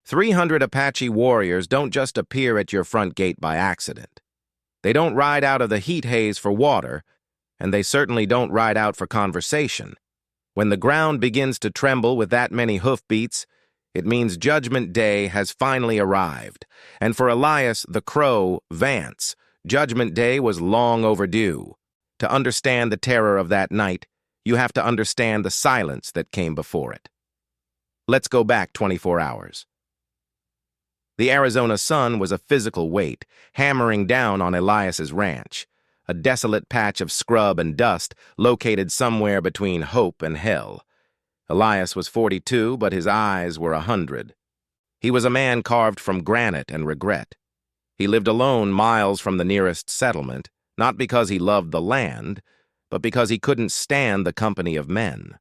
300 Apache warriors don't just appear at your front gate by accident. They don't ride out of the heat haze for water, and they certainly don't ride out for conversation. When the ground begins to tremble with that many hoofbeats, it means Judgment Day has finally arrived. And for Elias the Crow Vance, Judgment Day was long overdue. To understand the terror of that night, you have to understand the silence that came before it. Let's go back 24 hours. The Arizona sun was a physical weight, hammering down on Elias's ranch, a desolate patch of scrub and dust located somewhere between hope and hell. Elias was 42, but his eyes were 100. He was a man carved from granite and regret. He lived alone miles from the nearest settlement, not because he loved the land, but because he couldn't stand the company of men.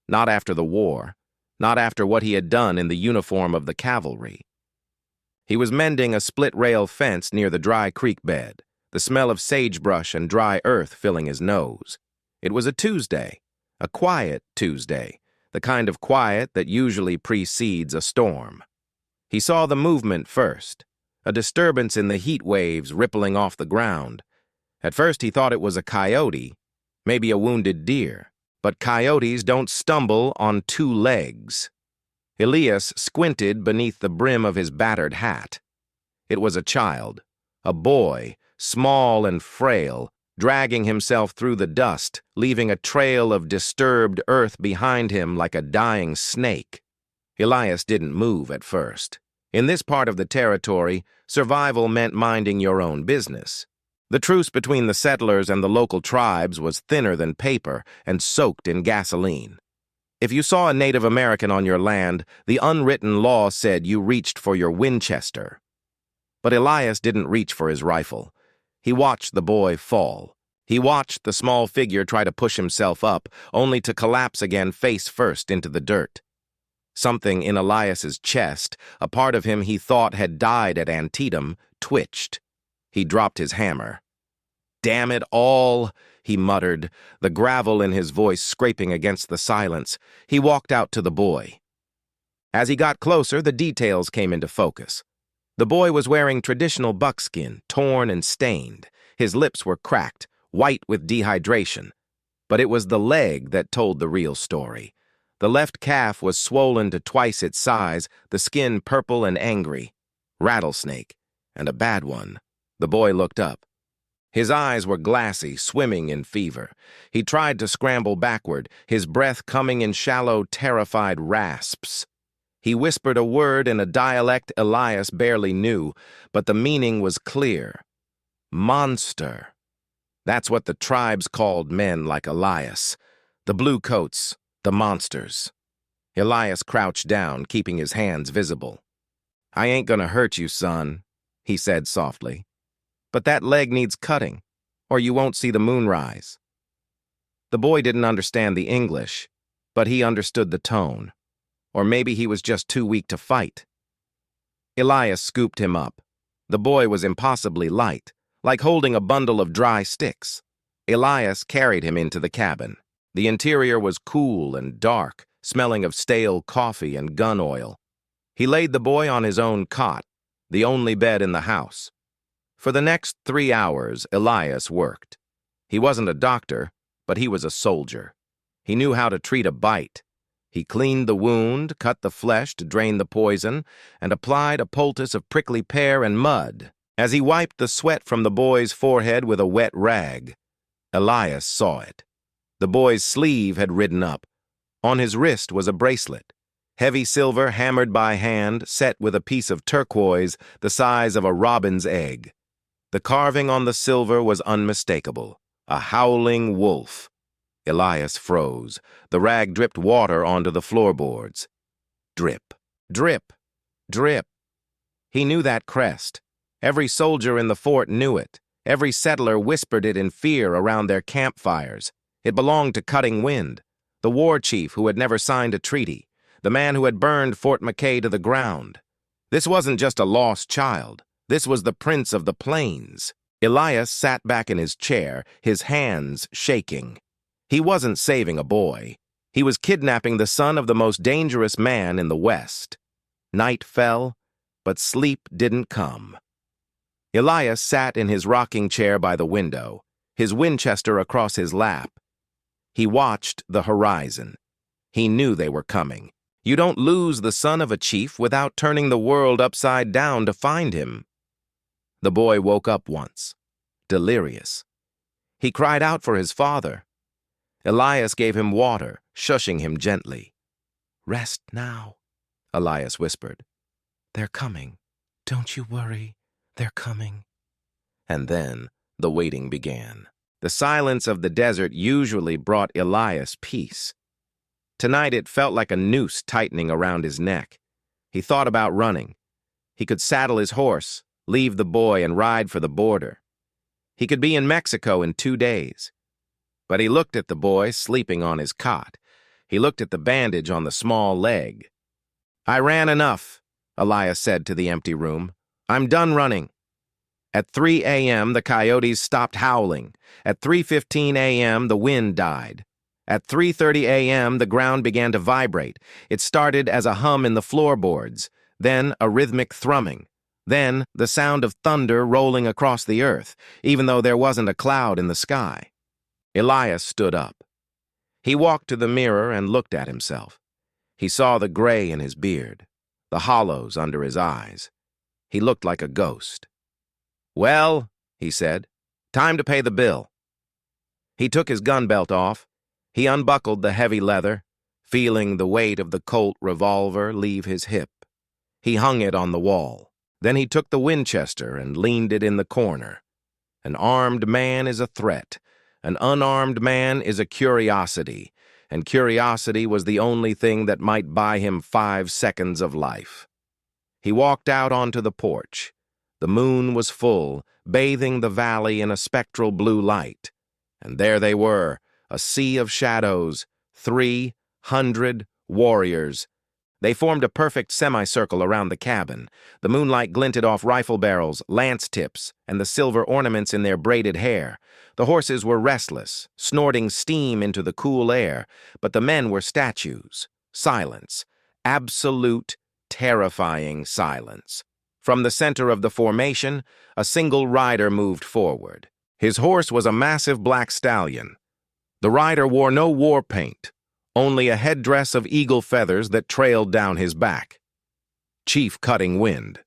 Not after the war, not after what he had done in the uniform of the cavalry. He was mending a split-rail fence near the dry creek bed, the smell of sagebrush and dry earth filling his nose. It was a Tuesday, a quiet Tuesday, the kind of quiet that usually precedes a storm. He saw the movement first, a disturbance in the heat waves rippling off the ground. At first he thought it was a coyote, maybe a wounded deer, but coyotes don't stumble on two legs. Elias squinted beneath the brim of his battered hat. It was a child, a boy, small and frail, dragging himself through the dust, leaving a trail of disturbed earth behind him like a dying snake. Elias didn't move at first. In this part of the territory, survival meant minding your own business. The truce between the settlers and the local tribes was thinner than paper and soaked in gasoline. If you saw a Native American on your land, the unwritten law said you reached for your Winchester. But Elias didn't reach for his rifle. He watched the boy fall. He watched the small figure try to push himself up, only to collapse again face first into the dirt. Something in Elias's chest, a part of him he thought had died at Antietam, twitched. He dropped his hammer. "Damn it all," he muttered, the gravel in his voice scraping against the silence. He walked out to the boy. As he got closer, the details came into focus. The boy was wearing traditional buckskin, torn and stained. His lips were cracked, white with dehydration. But it was the leg that told the real story. The left calf was swollen to twice its size, the skin purple and angry. Rattlesnake, and a bad one. The boy looked up. His eyes were glassy, swimming in fever. He tried to scramble backward, his breath coming in shallow, terrified rasps. He whispered a word in a dialect Elias barely knew, but the meaning was clear. Monster. That's what the tribes called men like Elias. The bluecoats, the monsters. Elias crouched down, keeping his hands visible. "I ain't gonna hurt you, son," he said softly. "But that leg needs cutting, or you won't see the moon rise." The boy didn't understand the English, but he understood the tone. Or maybe he was just too weak to fight. Elias scooped him up. The boy was impossibly light, like holding a bundle of dry sticks. Elias carried him into the cabin. The interior was cool and dark, smelling of stale coffee and gun oil. He laid the boy on his own cot, the only bed in the house. For the next 3 hours, Elias worked. He wasn't a doctor, but he was a soldier. He knew how to treat a bite. He cleaned the wound, cut the flesh to drain the poison, and applied a poultice of prickly pear and mud. As he wiped the sweat from the boy's forehead with a wet rag, Elias saw it. The boy's sleeve had ridden up. On his wrist was a bracelet, heavy silver hammered by hand, set with a piece of turquoise the size of a robin's egg. The carving on the silver was unmistakable, a howling wolf. Elias froze. The rag dripped water onto the floorboards. Drip, drip, drip. He knew that crest. Every soldier in the fort knew it. Every settler whispered it in fear around their campfires. It belonged to Cutting Wind, the war chief who had never signed a treaty, the man who had burned Fort McKay to the ground. This wasn't just a lost child. This was the Prince of the Plains. Elias sat back in his chair, his hands shaking. He wasn't saving a boy. He was kidnapping the son of the most dangerous man in the West. Night fell, but sleep didn't come. Elias sat in his rocking chair by the window, his Winchester across his lap. He watched the horizon. He knew they were coming. You don't lose the son of a chief without turning the world upside down to find him. The boy woke up once, delirious. He cried out for his father. Elias gave him water, shushing him gently. "Rest now," Elias whispered. "They're coming. Don't you worry. They're coming." And then the waiting began. The silence of the desert usually brought Elias peace. Tonight it felt like a noose tightening around his neck. He thought about running. He could saddle his horse, leave the boy, and ride for the border. He could be in Mexico in 2 days. But he looked at the boy sleeping on his cot. He looked at the bandage on the small leg. "I ran enough," Elias said to the empty room. "I'm done running." At 3 a.m., the coyotes stopped howling. At 3:15 a.m., the wind died. At 3:30 a.m., the ground began to vibrate. It started as a hum in the floorboards, then a rhythmic thrumming, then the sound of thunder rolling across the earth, even though there wasn't a cloud in the sky. Elias stood up. He walked to the mirror and looked at himself. He saw the gray in his beard, the hollows under his eyes. He looked like a ghost. "Well," he said, "time to pay the bill." He took his gun belt off. He unbuckled the heavy leather, feeling the weight of the Colt revolver leave his hip. He hung it on the wall. Then he took the Winchester and leaned it in the corner. An armed man is a threat. An unarmed man is a curiosity, and curiosity was the only thing that might buy him 5 seconds of life. He walked out onto the porch. The moon was full, bathing the valley in a spectral blue light. And there they were, a sea of shadows, 300 warriors. They formed a perfect semicircle around the cabin. The moonlight glinted off rifle barrels, lance tips, and the silver ornaments in their braided hair. The horses were restless, snorting steam into the cool air, but the men were statues. Silence. Absolute, terrifying silence. From the center of the formation, a single rider moved forward. His horse was a massive black stallion. The rider wore no war paint, only a headdress of eagle feathers that trailed down his back. Chief Cutting Wind.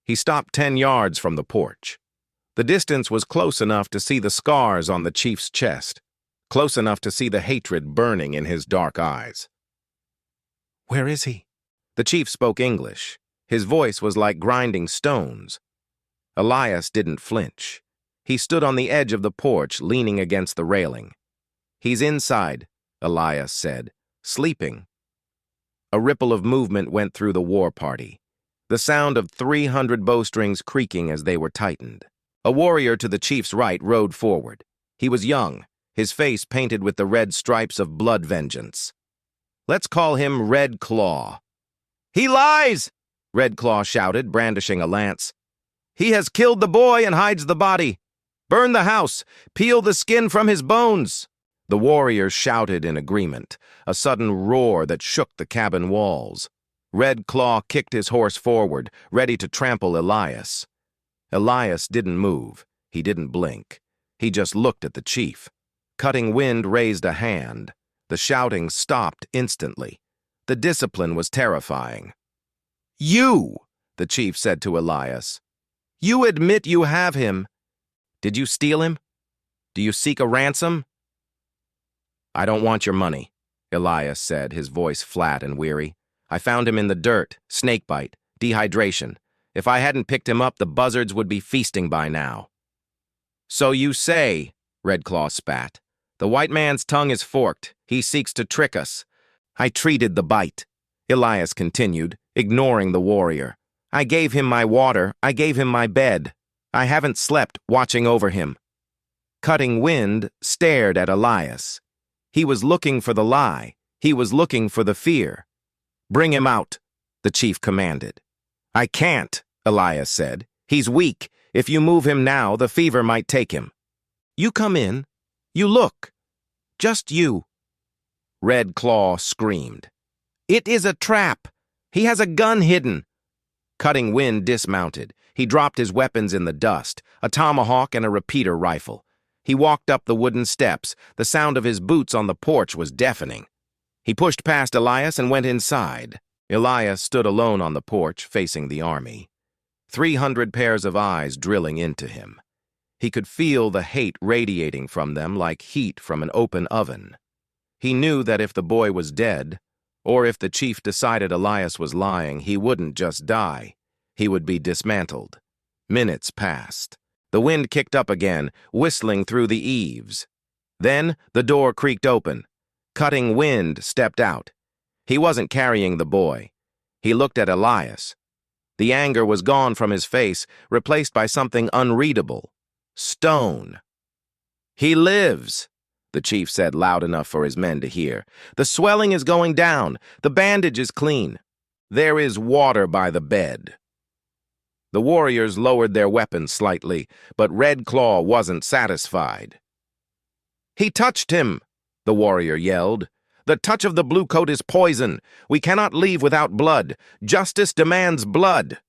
He stopped 10 yards from the porch. The distance was close enough to see the scars on the chief's chest, close enough to see the hatred burning in his dark eyes. "Where is he?" The chief spoke English. His voice was like grinding stones. Elias didn't flinch. He stood on the edge of the porch, leaning against the railing. "He's inside," Elias said, "sleeping." A ripple of movement went through the war party, the sound of 300 bowstrings creaking as they were tightened. A warrior to the chief's right rode forward. He was young, his face painted with the red stripes of blood vengeance. "Let's call him Red Claw." "He lies!" Red Claw shouted, brandishing a lance. "He has killed the boy and hides the body. Burn the house! Peel the skin from his bones!" The warriors shouted in agreement, a sudden roar that shook the cabin walls. Red Claw kicked his horse forward, ready to trample Elias. Elias didn't move. He didn't blink. He just looked at the chief. Cutting Wind raised a hand. The shouting stopped instantly. The discipline was terrifying. "You," the chief said to Elias. "You admit you have him. Did you steal him? Do you seek a ransom?" "I don't want your money," Elias said, his voice flat and weary. "I found him in the dirt, snakebite, dehydration. If I hadn't picked him up, the buzzards would be feasting by now." "So you say," Red Claw spat. "The white man's tongue is forked. He seeks to trick us." "I treated the bite," Elias continued, ignoring the warrior. "I gave him my water. I gave him my bed. I haven't slept watching over him." Cutting Wind stared at Elias. He was looking for the lie. He was looking for the fear. "Bring him out," the chief commanded. "I can't," Elias said. "He's weak. If you move him now, the fever might take him." "You come in. You look. Just you." Red Claw screamed. "It is a trap." He has a gun hidden. Cutting Wind dismounted. He dropped his weapons in the dust, a tomahawk and a repeater rifle. He walked up the wooden steps. The sound of his boots on the porch was deafening. He pushed past Elias and went inside. Elias stood alone on the porch, facing the army. 300 pairs of eyes drilling into him. He could feel the hate radiating from them like heat from an open oven. He knew that if the boy was dead, or if the chief decided Elias was lying, he wouldn't just die. He would be dismantled. Minutes passed. The wind kicked up again, whistling through the eaves. Then the door creaked open. Cutting Wind stepped out. He wasn't carrying the boy. He looked at Elias. The anger was gone from his face, replaced by something unreadable. Stone. "He lives," the chief said loud enough for his men to hear. "The swelling is going down. The bandage is clean. There is water by the bed." The warriors lowered their weapons slightly, but Red Claw wasn't satisfied. "He touched him," the warrior yelled. "The touch of the blue coat is poison. We cannot leave without blood. Justice demands blood."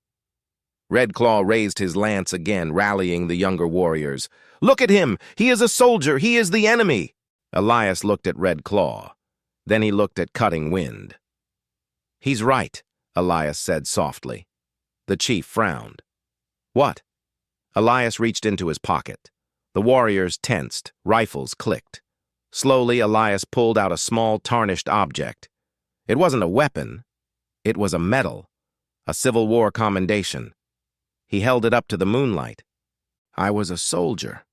Red Claw raised his lance again, rallying the younger warriors. "Look at him! He is a soldier! He is the enemy!" Elias looked at Red Claw. Then he looked at Cutting Wind. "He's right," Elias said softly. The chief frowned. "What?" Elias reached into his pocket. The warriors tensed, rifles clicked. Slowly, Elias pulled out a small, tarnished object. It wasn't a weapon. It was a medal, a Civil War commendation. He held it up to the moonlight. "I was a soldier,"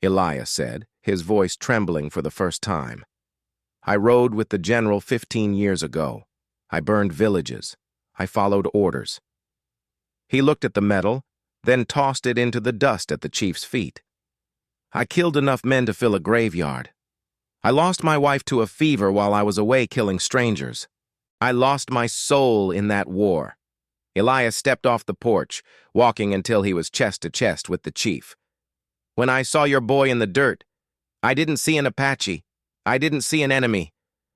Elias said, his voice trembling for the first time. "I rode with the general 15 years ago. I burned villages. I followed orders." He looked at the medal, then tossed it into the dust at the chief's feet. "I killed enough men to fill a graveyard. I lost my wife to a fever while I was away killing strangers. I lost my soul in that war." Elias stepped off the porch, walking until he was chest to chest with the chief. "When I saw your boy in the dirt, I didn't see an Apache. I didn't see an enemy.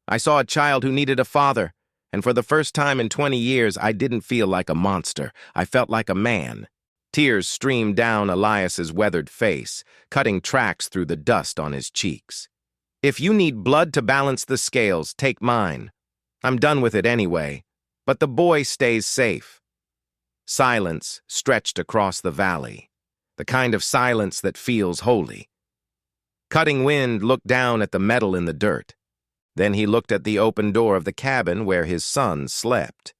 I saw a child who needed a father, and for the first time in 20 years, I didn't feel like a monster. I felt like a man." Tears streamed down Elias's weathered face, cutting tracks through the dust on his cheeks. "If you need blood to balance the scales, take mine. I'm done with it anyway, but the boy stays safe." Silence stretched across the valley, the kind of silence that feels holy. Cutting Wind looked down at the medal in the dirt. Then he looked at the open door of the cabin where his son slept.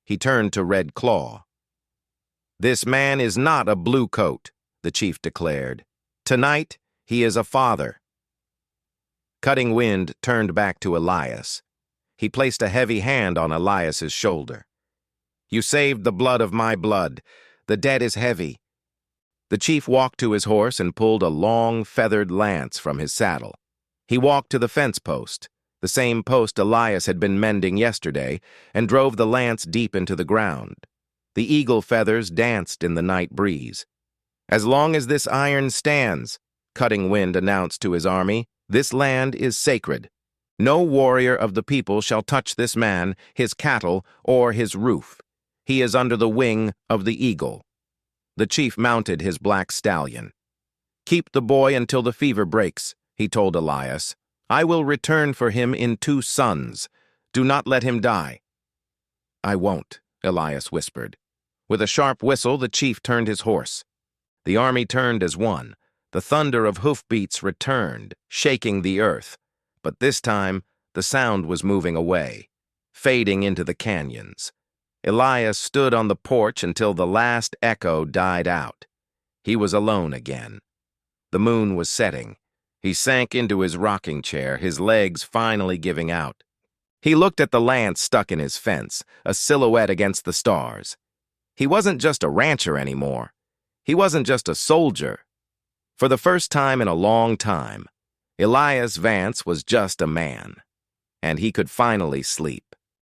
He turned to Red Claw. "This man is not a blue coat," the chief declared. "Tonight, he is a father." Cutting Wind turned back to Elias. He placed a heavy hand on Elias's shoulder. "You saved the blood of my blood. The debt is heavy." The chief walked to his horse and pulled a long, feathered lance from his saddle. He walked to the fence post, the same post Elias had been mending yesterday, and drove the lance deep into the ground. The eagle feathers danced in the night breeze. "As long as this iron stands," Cutting Wind announced to his army, "this land is sacred. No warrior of the people shall touch this man, his cattle, or his roof. He is under the wing of the eagle." The chief mounted his black stallion. "Keep the boy until the fever breaks," he told Elias. "I will return for him in 2 sons. Do not let him die." "I won't," Elias whispered. With a sharp whistle, the chief turned his horse. The army turned as one. The thunder of hoofbeats returned, shaking the earth. But this time, the sound was moving away, fading into the canyons. Elias stood on the porch until the last echo died out. He was alone again. The moon was setting. He sank into his rocking chair, his legs finally giving out. He looked at the lance stuck in his fence, a silhouette against the stars. He wasn't just a rancher anymore. He wasn't just a soldier. For the first time in a long time, Elias Vance was just a man, and he could finally sleep.